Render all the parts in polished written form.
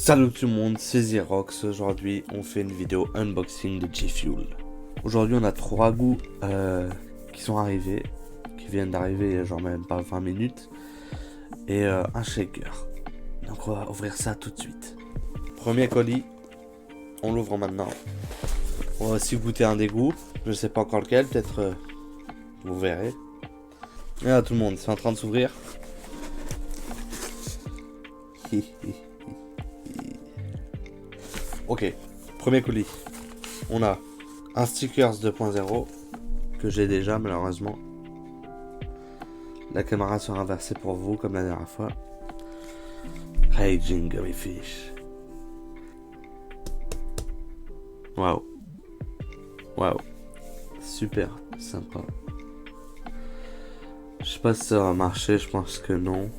Salut tout le monde, c'est Xerox. Aujourd'hui, on fait une vidéo unboxing de G-Fuel. Aujourd'hui, on a 3 goûts qui sont arrivés, qui viennent d'arriver il y a genre même pas 20 minutes, et un shaker. Donc, on va ouvrir ça tout de suite. Premier colis, on l'ouvre maintenant. On va aussi goûter un des goûts, je sais pas encore lequel, peut-être vous verrez. Et là, tout le monde, c'est en train de s'ouvrir. Ok, premier colis. On a un stickers 2.0 que j'ai déjà malheureusement. La caméra sera inversée pour vous comme la dernière fois. Raging Gummy Fish. Waouh. Waouh. Super sympa. Je sais pas si ça va marcher, je pense que non.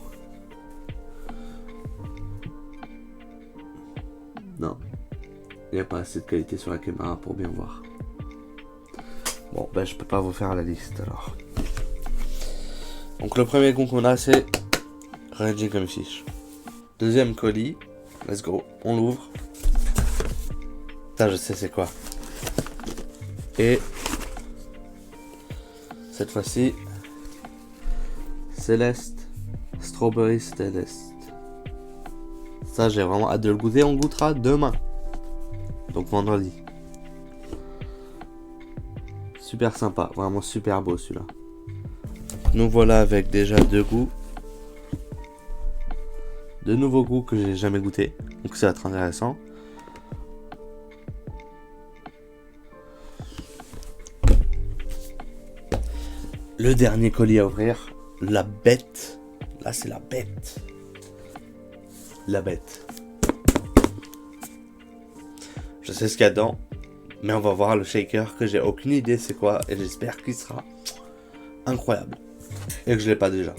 Non. Il n'y a pas assez de qualité sur la caméra pour bien voir. Bon, ben je peux pas vous faire la liste alors. Donc le premier goût qu'on a c'est Raging Gummy Fish. Deuxième colis, let's go, on l'ouvre. Putain, je sais c'est quoi. Et cette fois-ci, Céleste, Strawberry Céleste. Ça j'ai vraiment hâte de le goûter, on goûtera demain. Donc vendredi. Super sympa, vraiment super beau celui-là. Nous voilà avec déjà 2 goûts. 2 nouveaux goûts que j'ai jamais goûté. Donc ça va être intéressant. Le dernier colis à ouvrir. La bête. Là c'est la bête. La bête. Je sais ce qu'il y a dedans, mais on va voir le shaker que j'ai aucune idée c'est quoi et j'espère qu'il sera incroyable et que je l'ai pas déjà.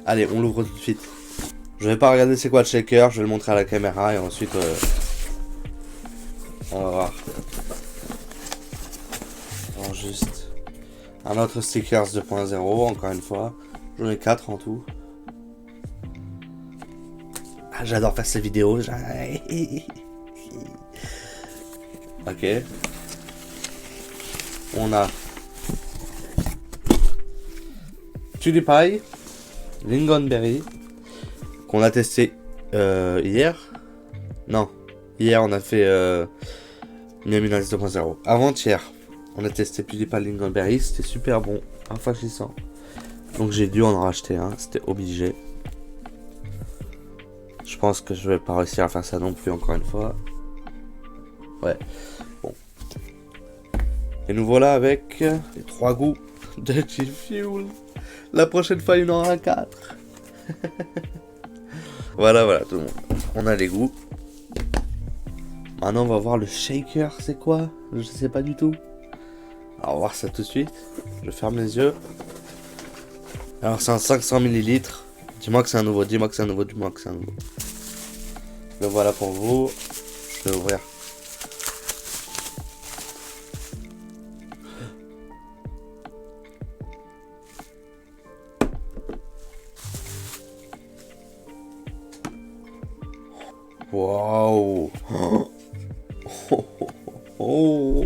Allez, on l'ouvre tout de suite. Je vais pas regarder c'est quoi le shaker, je vais le montrer à la caméra et ensuite on va voir. Alors juste un autre stickers 2.0 encore une fois. J'en ai 4 en tout. Ah, j'adore faire ces vidéos. Ok. On a PewDiePie, Lingonberry, qu'on a testé hier. Non, hier on a fait Miami Nice 2.0. Avant-hier, on a testé PewDiePie, Lingonberry, c'était super bon, rafraîchissant. Donc j'ai dû en racheter un, c'était obligé. Je pense que je vais pas réussir à faire ça non plus encore une fois. Ouais, bon. Et nous voilà avec les 3 goûts de G-Fuel. La prochaine fois, il y en aura 4. Voilà, tout le monde. On a les goûts. Maintenant, on va voir le shaker, c'est quoi? Je sais pas du tout. Alors, on va voir ça tout de suite. Je ferme les yeux. Alors, c'est un 500 ml. Dis-moi que c'est un nouveau, dis-moi que c'est un nouveau, dis-moi que c'est un nouveau. Le voilà pour vous. Je vais ouvrir. Waouh! Oh, oh, oh, oh.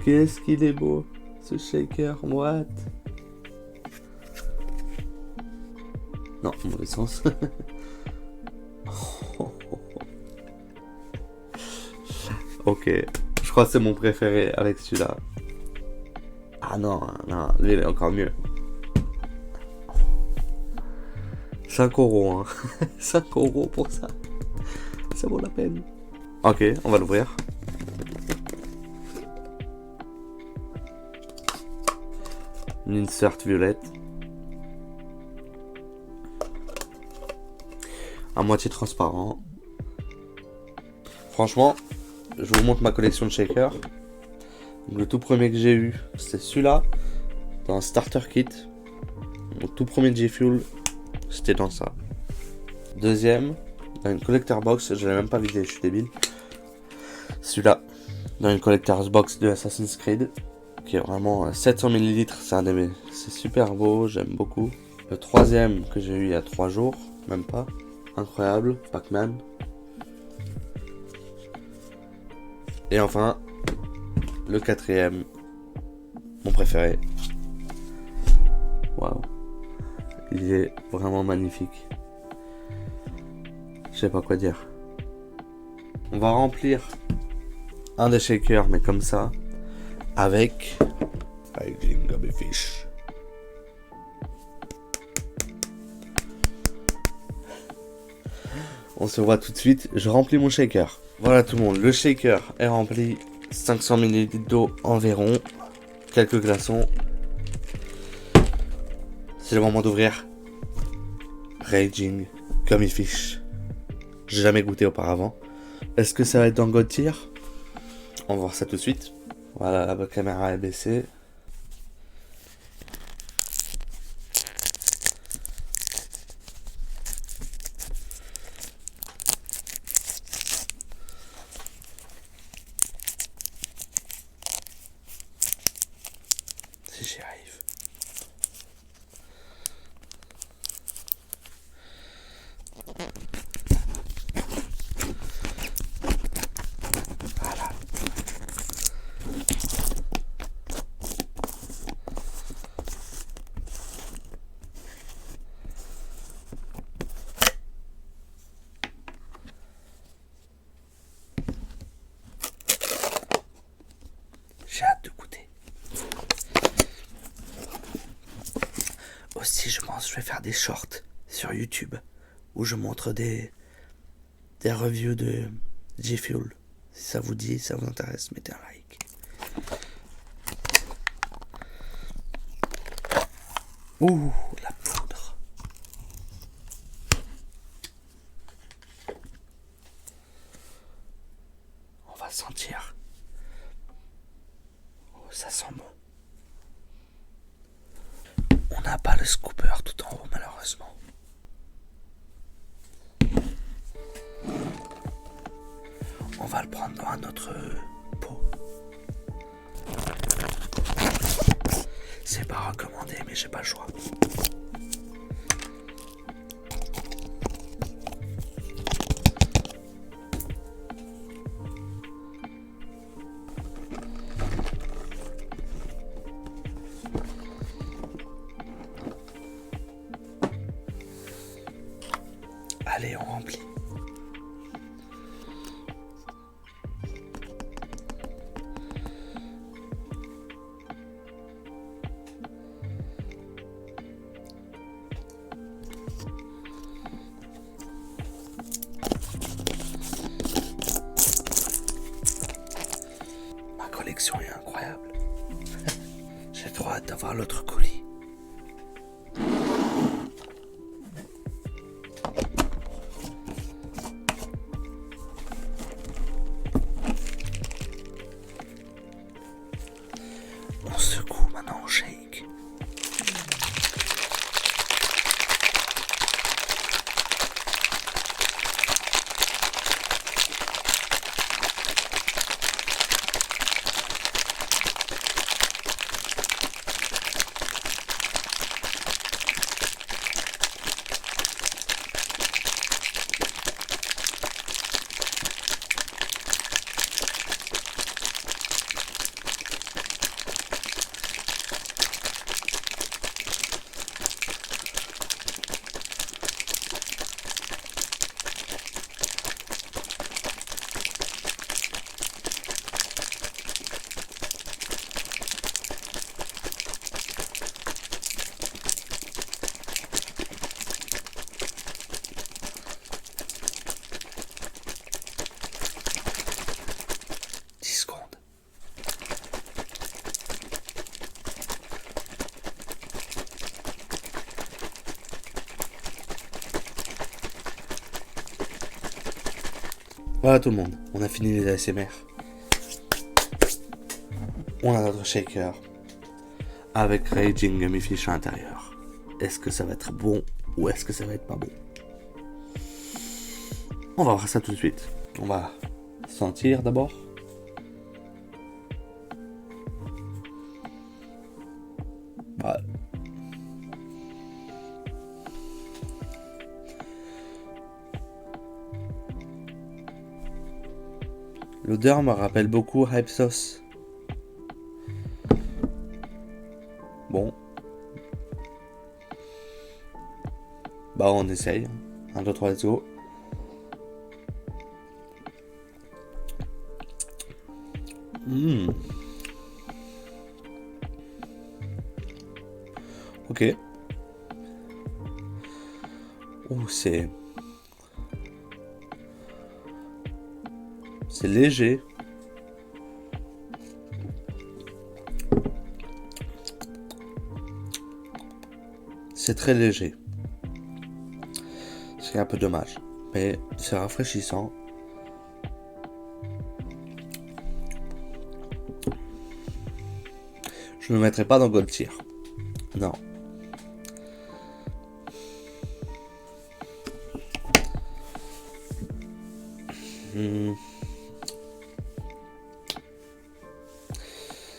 Qu'est-ce qu'il est beau, ce shaker, what? Non, mauvais sens. Ok, je crois que c'est mon préféré avec celui-là. Ah non, non, lui il est encore mieux. 5 € hein. 5 € pour ça. Ça vaut la peine. Ok, on va l'ouvrir. Une insert violette. À moitié transparent. Franchement, je vous montre ma collection de shakers. Le tout premier que j'ai eu, c'était celui-là. Dans un starter kit. Mon tout premier G-Fuel, c'était dans ça. Deuxième, dans une collector box, je l'ai même pas vidé, je suis débile. Celui-là, dans une collector box de Assassin's Creed, qui est vraiment 700 ml, c'est super beau, j'aime beaucoup. Le troisième que j'ai eu il y a 3 jours, même pas. incroyable, Pac-Man. Et enfin, le quatrième, mon préféré. Waouh, il est vraiment magnifique. Je sais pas quoi dire. On va remplir un des shakers, mais comme ça, avec Raging Gummy Fish. On se voit tout de suite, je remplis mon shaker. Voilà tout le monde, le shaker est rempli. 500 ml d'eau environ. Quelques glaçons. C'est le moment d'ouvrir. Raging Gummy Fish. J'ai jamais goûté auparavant. Est-ce que ça va être dans God Tier? On va voir ça tout de suite. Voilà, la caméra est baissée. Si j'y arrive. Voilà. J'ai hâte de goûter. Aussi, je pense que je vais faire des shorts sur YouTube où je montre des reviews de G-Fuel. Si ça vous dit, ça vous intéresse, mettez un like. Ouh, la poudre. On va sentir. Oh, ça sent bon. On n'a pas le scooper tout en haut, malheureusement. On va le prendre dans un autre pot. C'est pas recommandé, mais j'ai pas le choix. Allez, on remplit. Ma collection est incroyable. J'ai trop hâte d'avoir l'autre colis. On secoue, maintenant on shake. Voilà tout le monde, on a fini les ASMR. On a notre shaker avec Raging Gummy Fish à l'intérieur. Est-ce que ça va être bon ou est-ce que ça va être pas bon? On va voir ça tout de suite. On va sentir d'abord. L'odeur me rappelle beaucoup Hype Sauce. Bon. Bah on essaye. 1, 2, 3, let's go. Ok. Oh, c'est léger. C'est très léger. C'est un peu dommage. Mais c'est rafraîchissant. Je ne le mettrai pas dans Gold Tier. Non.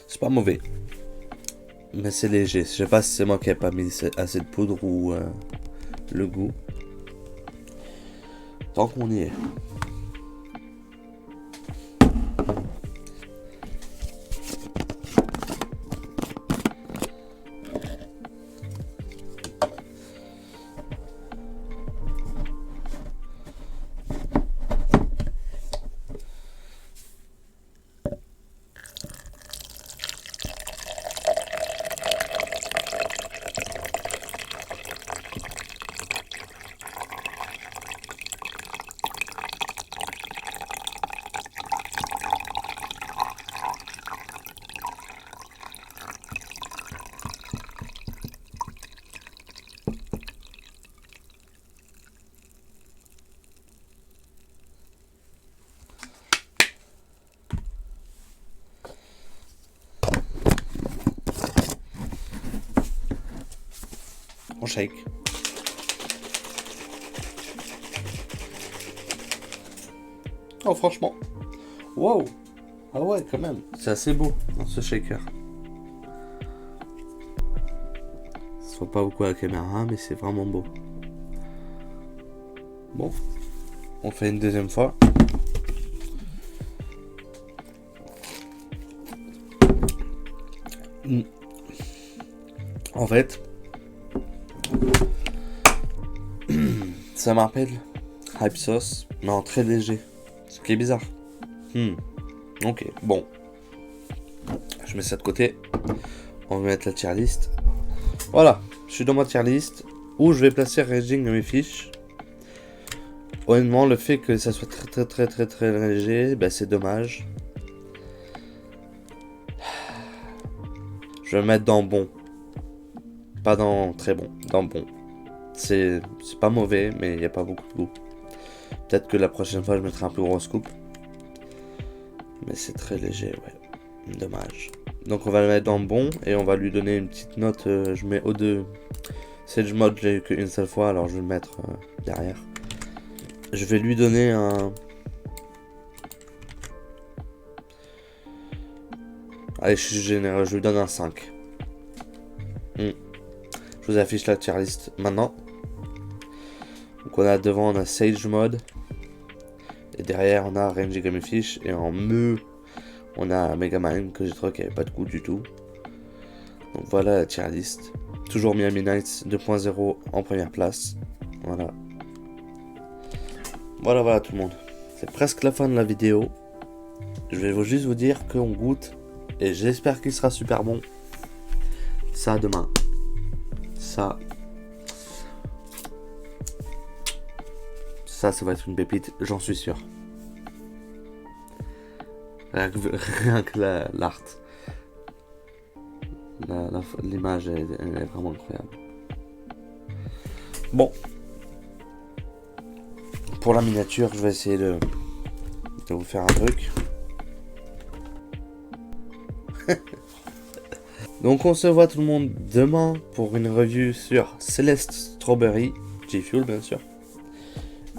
C'est pas mauvais. Mais c'est léger. Je sais pas si c'est moi qui n'ai pas mis assez de poudre ou le goût. Tant qu'on y est. On shake. Oh franchement. Wow. Ah ouais quand même. C'est assez beau dans ce shaker. Ça se voit pas beaucoup à la caméra mais c'est vraiment beau. Bon. On fait une deuxième fois. En fait, ça m'appelle Hype Sauce, mais en très léger. Ce qui est bizarre. Ok, bon. Je mets ça de côté. On va mettre la tier list. Voilà, je suis dans ma tier list où je vais placer Raging dans mes fiches. Honnêtement, le fait que ça soit très léger, bah, c'est dommage. Je vais le mettre dans bon. Pas dans très bon, dans bon. C'est pas mauvais, mais il n'y a pas beaucoup de goût. Peut-être que la prochaine fois, je mettrai un plus gros scoop. Mais c'est très léger, ouais. Dommage. Donc on va le mettre dans bon et on va lui donner une petite note. Je mets O2. Sage Mode, j'ai eu qu'une seule fois, alors je vais le mettre derrière. Je vais lui donner un... Allez, je suis généreux, je lui donne un 5. Je vous affiche la tier list maintenant. Donc on a devant, on a Sage Mode. Et derrière, on a Rangy Gummy-Fish. Et en me, on a Megamind que j'ai trouvé qu'il n'y avait pas de goût du tout. Donc voilà la tier list. Toujours Miami Nights 2.0 en première place. Voilà. Voilà tout le monde. C'est presque la fin de la vidéo. Je vais juste vous dire qu'on goûte. Et j'espère qu'il sera super bon. Ça demain. Ça va être une pépite, j'en suis sûr. Rien que l'art. L'image elle est vraiment incroyable. Bon. Pour la miniature, je vais essayer de vous faire un truc. Donc on se voit tout le monde demain pour une review sur Celeste Strawberry, G-Fuel bien sûr.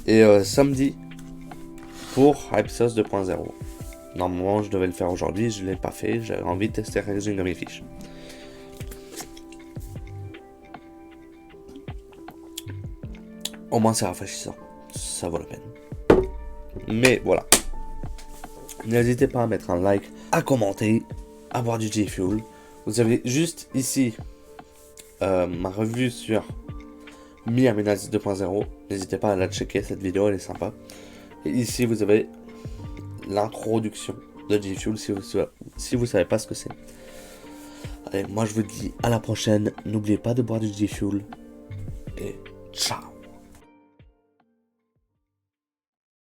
Et samedi pour Hype Sauce 2.0. Normalement je devais le faire aujourd'hui, je ne l'ai pas fait, j'avais envie de tester Raging dans mes fiches. Au moins c'est rafraîchissant, ça vaut la peine. Mais voilà. N'hésitez pas à mettre un like, à commenter, à boire du G-Fuel. Vous avez juste ici ma revue sur Miami Nights 2.0. N'hésitez pas à la checker, cette vidéo elle est sympa. Et ici vous avez l'introduction de G-Fuel si vous savez pas ce que c'est. Allez, moi je vous dis à la prochaine. N'oubliez pas de boire du G-Fuel. Et ciao.